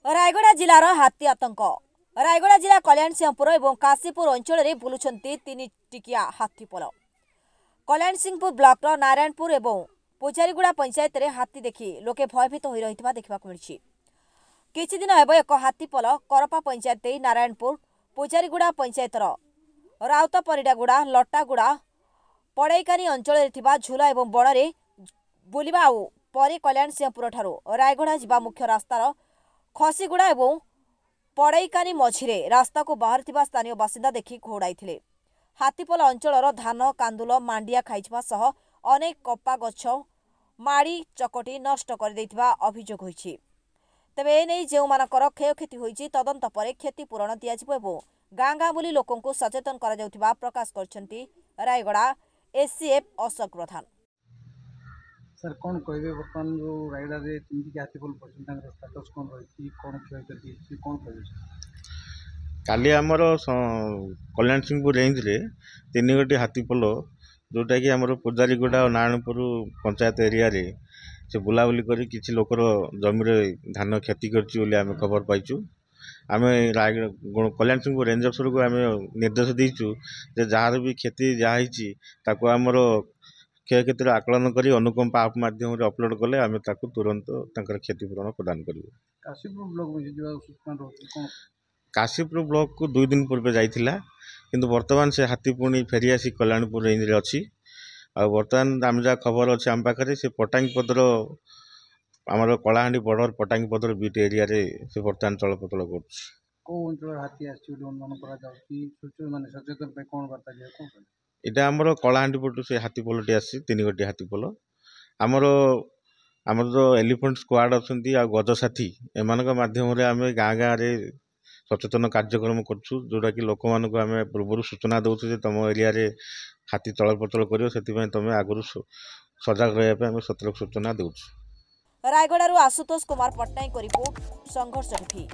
रायगड़ा जिलार हाथी आतंक। रायगड़ा जिला कल्याण सिंहपुर और काशीपुर अंचल में बुलुंट तीन टिकिया हाथीपल। कल्याण सिंहपुर ब्लॉक नारायणपुर और पूजारीगुड़ा पंचायत में हाथी देखि लोके भयभीत हो रही देखा मिली। किछि दिन हेब एक हाथीपल करपा पंचायत नारायणपुर पूजारीगुड़ा पंचायतर राउतपरिडागुड़ा लटागुड़ा पड़ईकानी अंचल झुला और बण में बुलवा पर कल्याण सिंहपुर ठारू रायगड़ा जिबा मुख्य रास्तार खसीगुड़ा और पड़ईकानी मझिरे रास्ता को बाहर स्थानीय बासिंदा देखि घोड़ाई। हाथीपल अंचल धान कांदुल मांडिया खाइछवा सह अनेक कपा गछ माड़ी चकटी नष्ट कर अभियोग होइछि। तेबे एने जो मानकर क्षयक्षति होइछि तदंत पर क्षतिपूरण दियाजिबो एवं गाँ गाँ बुली लोकंकु सचेतन करा जाउथिबा प्रकाश करछन्ति रायगड़ा एससीएफ अशोक प्रधान। सर कौन कहबे बर्तमान जो रायगड़ा रे तीन हाथीपल पड़छन स्टेटस कौन रही कौन क्षयक्षति कौन कहबे? काली आमर कल्याण सिंहपुर रेंज रे तीन गोटी हाथीपल जोटा कि आमर पूजारीगुड़ा और नारायणपुर पंचायत एरिया रे से बुलाबुली करी किछि लोकर जमीर धान क्षति करछि बोली आमे खबर पाइछु। आमे कल्याण सिंहपुर रेंज अफसर को आमे निर्देश देइछु जे जहार भी क्षति जहा हिछि ताको आमर क्षयक्षतिर आकलन करी अनुकंपा आप माध्यम अपलोड कले आमे ताको तुरंत तांकर क्षतिपूरण प्रदान करिवो। काशीपुर ब्लॉक में जो सूचना रहछि कोन काशीपुर ब्लॉक को 2 दिन पूर्व जाइथिला किंतु वर्तमान से हाथी पुणी फेरी आसी कल्याणपुर रेंज रे अछि। आ वर्तमान आम जहाँ खबर अच्छे आम पाखे से पटांगीपदर आमर कलाहांडी बॉर्डर पटांगीपदर बीट एरिया रे से वर्तमान चलप्रचल कर हाथी सचेतन कौन बार्ता दिया इटा आमर कलाहांडी पटू से हाथीपलटी आसी 3 गोटी हाथीपल आमर आमर जो एलिफेंट स्क्वाड अच्छी आ गजसाथी एमान माध्यम आम गाँ गाँ रे सचेतन कार्यक्रम करछु जोटा कि लोक मान को आम पूर्व सूचना दउछु जे तुम एरिया रे हाथी चलप्रचल करियो सेति तुम आगु सजग रहा सतर्क सूचना दउछु। रायगड़ा आशुतोष कुमार पट्टनायक रिपोर्ट संघर्ष टीवी।